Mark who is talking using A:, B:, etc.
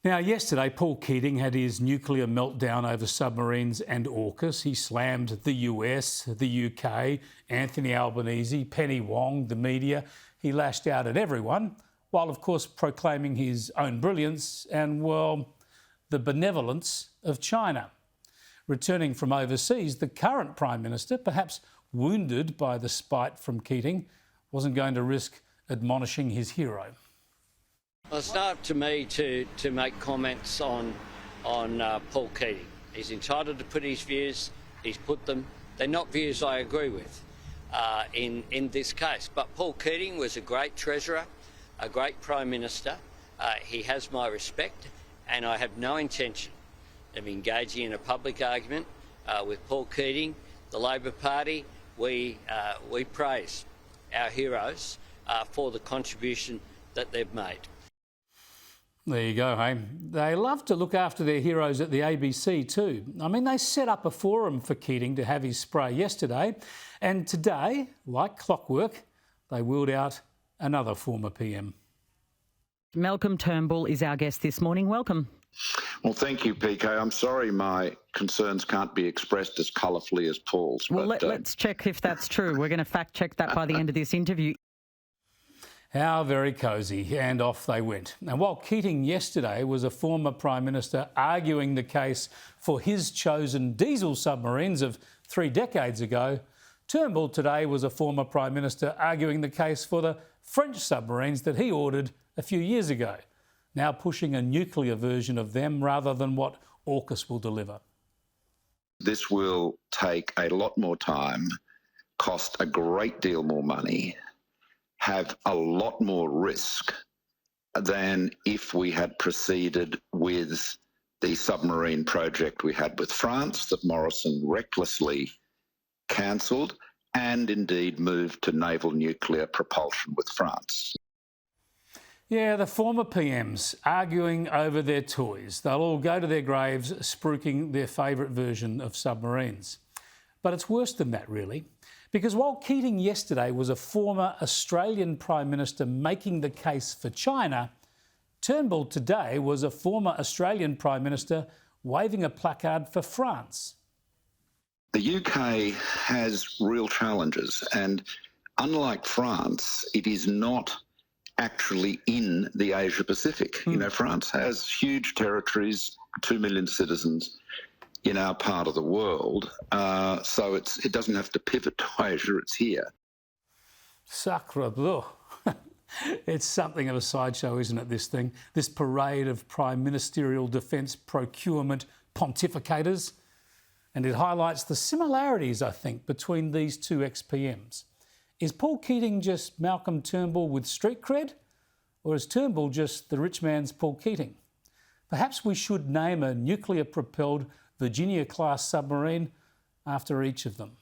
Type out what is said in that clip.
A: Now, yesterday, Paul Keating had his nuclear meltdown over submarines and AUKUS. He slammed the US, the UK, Anthony Albanese, Penny Wong, the media. He lashed out at everyone, while, of course, proclaiming his own brilliance and, well, the benevolence of China. Returning from overseas, the current Prime Minister, perhaps wounded by the spite from Keating, wasn't going to risk admonishing his hero.
B: Well, it's not up to me to make comments on Paul Keating. He's entitled to put his views. He's put them. They're not views I agree with in this case. But Paul Keating was a great treasurer, a great Prime Minister. He has my respect, and I have no intention of engaging in a public argument with Paul Keating. The Labor Party, we praise our heroes for the contribution that they've made.
A: There you go, hey? They love to look after their heroes at the ABC too. I mean, they set up a forum for Keating to have his spray yesterday, and today, like clockwork, they wheeled out another former PM.
C: Malcolm Turnbull is our guest this morning. Welcome.
D: Well, thank you, PK. I'm sorry my concerns can't be expressed as colourfully as Paul's.
C: Well, let's check if that's true. We're going to fact check that by the end of this interview.
A: How very cosy, and off they went. Now, while Keating yesterday was a former Prime Minister arguing the case for his chosen diesel submarines of 3 decades ago, Turnbull today was a former Prime Minister arguing the case for the French submarines that he ordered a few years ago, now pushing a nuclear version of them rather than what AUKUS will deliver.
D: This will take a lot more time, cost a great deal more money, have a lot more risk than if we had proceeded with the submarine project we had with France that Morrison recklessly cancelled and indeed moved to naval nuclear propulsion with France.
A: Yeah, the former PMs arguing over their toys. They'll all go to their graves spruiking their favourite version of submarines. But it's worse than that, really. Because while Keating yesterday was a former Australian Prime Minister making the case for China, Turnbull today was a former Australian Prime Minister waving a placard for France.
D: The UK has real challenges, and unlike France, it is not actually in the Asia Pacific. You know, France has huge territories, 2 million citizens in our part of the world, so it doesn't have to pivot to Asia, it's here.
A: Sacre bleu. It's something of a sideshow, isn't it, this thing? This parade of prime ministerial defence procurement pontificators. And it highlights the similarities, I think, between these two ex-PMs. Is Paul Keating just Malcolm Turnbull with street cred? Or is Turnbull just the rich man's Paul Keating? Perhaps we should name a nuclear-propelled Virginia-class submarine after each of them.